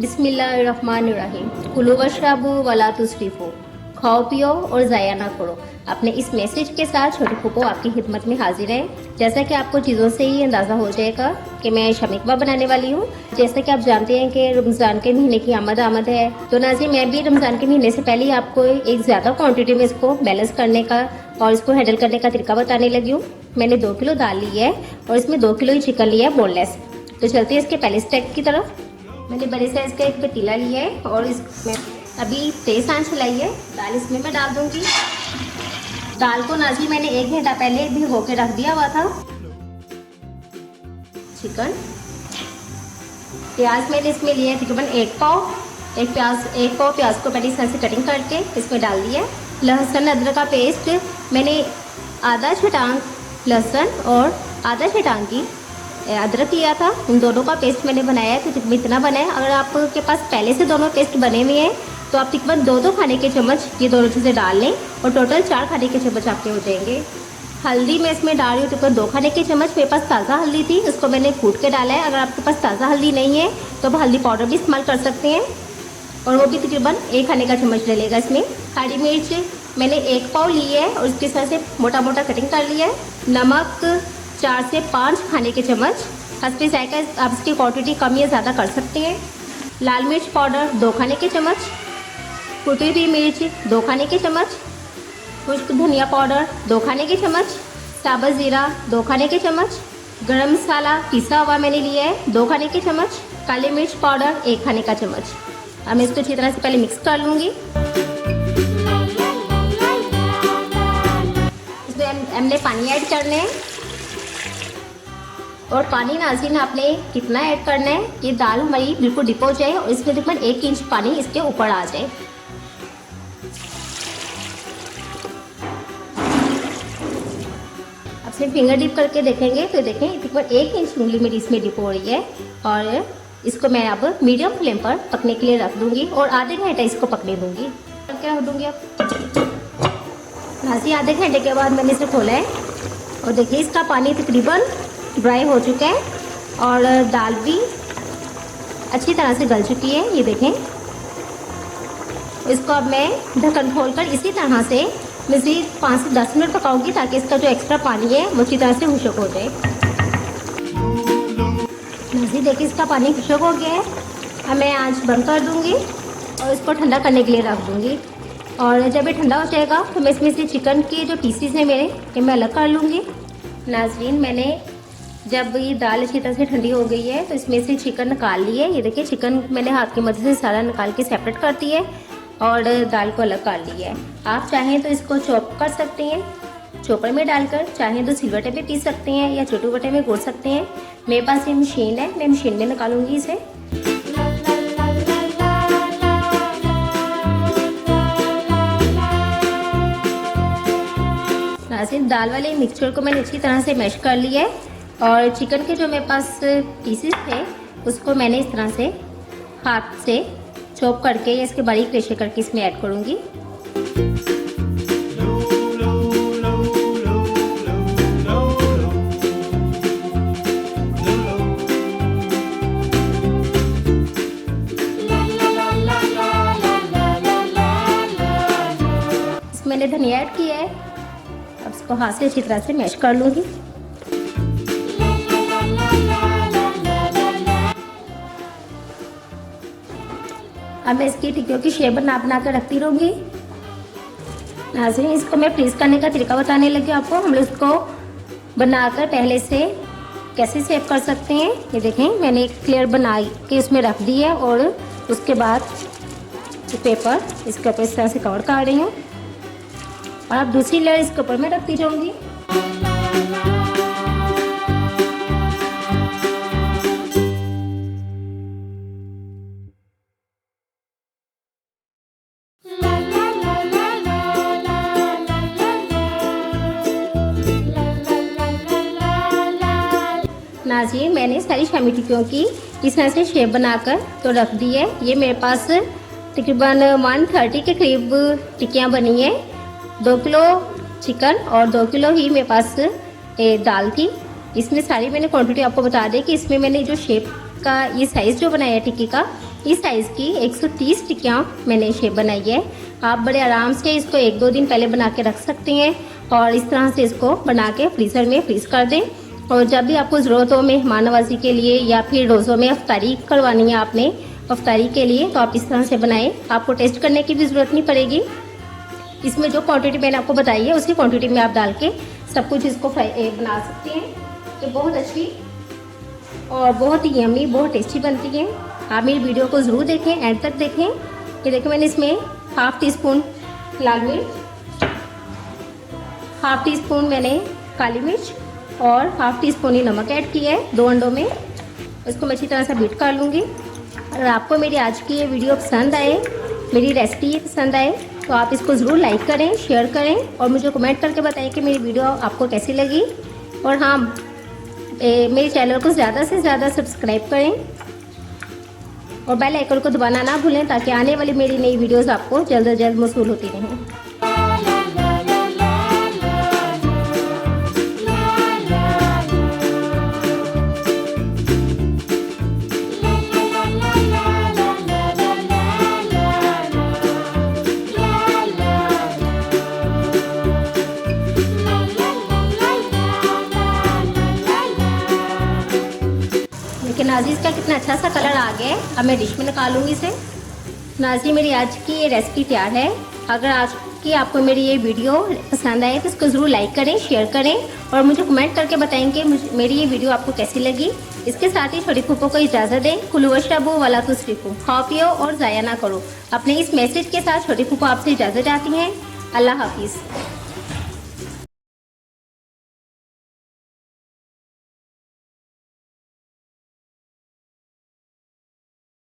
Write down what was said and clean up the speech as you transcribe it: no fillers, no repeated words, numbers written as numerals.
बिस्मिल्लाहिर्रहमानिर्रहीम। कुलू वशरबू वला तुस्रिफू, खाओ पियो और ज़ाया ना करो। अपने इस मैसेज के साथ छोटी फूफो आपकी खिदमत में हाजिर है। जैसा कि आपको चीज़ों से ही अंदाज़ा हो जाएगा कि मैं शामी कबाब बनाने वाली हूँ। जैसा कि आप जानते हैं कि रमज़ान के महीने की आमद है, तो नाज़रीन मैं भी रमज़ान के महीने से पहले ही आपको एक ज़्यादा क्वान्टिटी में इसको बैलेंस करने का और इसको हैंडल करने का तरीका बताने लगी हूँ। मैंने 2 किलो दाल ली है और इसमें 2 किलो ही चिकन लिया है बोनलेस। तो चलते हैं इसके पहले स्टेप की तरफ। मैंने बड़े साइज़ का एक पतीला लिया है और इसमें अभी तेज़ आंच चलाई है। दाल इसमें मैं डाल दूंगी। दाल को नाज़रीन मैंने 1 घंटा पहले भिगो के रख दिया हुआ था। चिकन, प्याज मैंने इसमें लिया है तकरीबन 1 पाव। एक पाव प्याज को पहले इस तरह से कटिंग करके इसमें डाल दिया। लहसुन अदरक का पेस्ट मैंने आधा छटांग लहसुन और आधा छटांग की अदरक लिया था। उन दोनों का पेस्ट मैंने बनाया है, तो इतना बना है। अगर आपके पास पहले से दोनों पेस्ट बने हुए हैं तो आप तकरीबन 2 खाने के चम्मच ये दोनों चीज़ें डाल लें और टोटल 4 खाने के चम्मच आपके हो जाएंगे। हल्दी मैं इसमें डाल रही हूँ तकरीबन 2 खाने के चम्मच। मेरे पास ताज़ा हल्दी थी, उसको मैंने कूट के डाला है। अगर आपके पास ताज़ा हल्दी नहीं है तो आप हल्दी पाउडर भी इस्तेमाल कर सकते हैं और वो भी तकरीबन 1 खाने का चम्मच डलेगा इसमें। हरी मिर्च मैंने 1 पाव ली है और उसके साथ से मोटा मोटा कटिंग कर लिया है। नमक 4 से 5 खाने के चम्मच, हस्बे जायका आप इसकी क्वांटिटी कम या ज़्यादा कर सकते हैं। लाल मिर्च पाउडर 2 खाने के चम्मच, कुटी हुई मिर्च 2 खाने के चम्मच, खुश्क धनिया पाउडर 2 खाने के चम्मच, साबुत ज़ीरा 2 खाने के चम्मच, गरम मसाला पिसा हुआ मैंने लिया है 2 खाने के चम्मच, काली मिर्च पाउडर 1 खाने का चम्मच। अब मैं इसको अच्छी तरह से पहले मिक्स कर लूँगी। इसमें हमने पानी ऐड करना है और पानी नाज़रीन आपने कितना ऐड करना है कि दाल हमारी बिल्कुल डिप हो जाए और इसमें तकरीबन 1 इंच पानी इसके ऊपर आ जाए। अब से फिंगर डिप करके देखेंगे तो देखें तकरीबन 1 इंच उंगली मेरी इसमें डिप हो रही है और इसको मैं अब मीडियम फ्लेम पर पकने के लिए रख दूंगी और आधे घंटे इसको पकने दूंगी। क्या हो दूंगी अब नाज़रीन आधे घंटे के बाद मैंने इसे खोला है और देखिए इसका पानी तकरीबन ड्राई हो चुका है और दाल भी अच्छी तरह से गल चुकी है। ये देखें। इसको अब मैं ढक्कन खोलकर इसी तरह से मज़ीद 5 से 10 मिनट पकाऊंगी ताकि इसका जो एक्स्ट्रा पानी है वो अच्छी तरह से खुश्क हो जाए। मज़ीद देखिए इसका पानी खुश्क हो गया है। अब मैं आंच बंद कर दूंगी और इसको ठंडा करने के लिए रख दूंगी और जब ये ठंडा हो जाएगा तो मैं इसमें से चिकन के जो पीसीस हैं मेरे ये मैं अलग कर लूँगी। नाज़रीन मैंने जब ये दाल अच्छी तरह से ठंडी हो गई है तो इसमें से चिकन निकाल ली है। ये देखिए चिकन मैंने हाथ की मदद से सारा निकाल के सेपरेट कर दी है और दाल को अलग कर लिया है। आप चाहें तो इसको चॉप कर सकते हैं चॉपर में डालकर, चाहें तो सिलबट्टे पे पीस सकते हैं या छोटू बट्टे में घोट सकते हैं। मेरे पास ये मशीन है, मैं मशीन में निकालूंगी इसे। नाज़रीन दाल वाले मिक्सचर को मैंने अच्छी तरह से मैश कर लिया है और चिकन के जो मेरे पास पीसेस थे उसको मैंने इस तरह से हाथ से चॉप करके या इसके बारीक रेशे करके इसमें ऐड करूँगी। इसमें मैंने धनिया ऐड किया है। अब इसको हाथ से अच्छी तरह से मैश कर लूँगी। अब मैं इसकी टिक्कियों की शेप बना कर रखती रहूँगी। नाज़रीन इसको मैं फ्रीज करने का तरीका बताने लगी आपको। हम लोग इसको बनाकर पहले से कैसे सेव कर सकते हैं। ये देखें मैंने एक लेयर बना के उसमें रख दी है और उसके बाद पेपर इसके ऊपर इस तरह से कवर कर रही हूँ और अब दूसरी लेयर इसके ऊपर मैं रखती जाऊँगी। नाज़रीन मैंने सारी शामी टिक्कियों की इस तरह से शेप बनाकर तो रख दी है। ये मेरे पास तकरीबन 130 के करीब टिक्कियाँ बनी है। 2 किलो चिकन और 2 किलो ही मेरे पास दाल थी। इसमें सारी मैंने क्वांटिटी आपको बता दी कि इसमें मैंने जो शेप का ये साइज़ जो बनाया है टिक्की का, इस साइज़ की 130 टिक्कियाँ मैंने शेप बनाई है। आप बड़े आराम से इसको 1-2 दिन पहले बना के रख सकते हैं और इस तरह से इसको बना के फ्रीज़र में फ्रीज़ कर दें। और जब भी आपको ज़रूरत हो मेहमान नवाजी के लिए या फिर रोज़ों में अफ्तारी करवानी है आपने अफ्तारी के लिए, तो आप इस तरह से बनाएं। आपको टेस्ट करने की भी ज़रूरत नहीं पड़ेगी। इसमें जो क्वांटिटी मैंने आपको बताई है उसी क्वांटिटी में आप डाल के सब कुछ इसको बना सकते हैं। तो बहुत अच्छी और बहुत ही यम्मी, बहुत टेस्टी बनती है। आप मेरी वीडियो को ज़रूर देखें, एंड तक देखें। ये देखिए मैंने इसमें हाफ़ टी स्पून लाल मिर्च, हाफ़ टी स्पून मैंने काली मिर्च और हाफ़ टी स्पून ही नमक ऐड किया है 2 अंडों में। इसको मैं अच्छी तरह से बीट कर लूँगी। अगर आपको मेरी आज की ये वीडियो पसंद आए, मेरी रेसिपी पसंद आए, तो आप इसको ज़रूर लाइक करें, शेयर करें और मुझे कमेंट करके बताएं कि मेरी वीडियो आपको कैसी लगी। और हाँ, मेरे चैनल को ज़्यादा से ज़्यादा सब्सक्राइब करें और बेल आइकन को दबाना ना भूलें ताकि आने वाली मेरी नई वीडियोस आपको जल्द से जल्द मौसूल होती रहें। नाजी इसका कितना अच्छा सा कलर आ गया है। अब मैं डिश में निकालूंगी इसे। नाजी मेरी आज की ये रेसिपी तैयार है। अगर आज की आपको मेरी ये वीडियो पसंद आए तो इसको ज़रूर लाइक करें, शेयर करें और मुझे कमेंट करके बताएं कि मेरी ये वीडियो आपको कैसी लगी। इसके साथ ही छोटी फूफो को इजाज़त दें। कुलू वशरबू वला तुस्रिफू, खाओ पियो और ज़ाया ना करो। अपने इस मैसेज के साथ छोटी फूफो आपसे इजाज़त चाहती हैं। अल्लाह हाफिज़।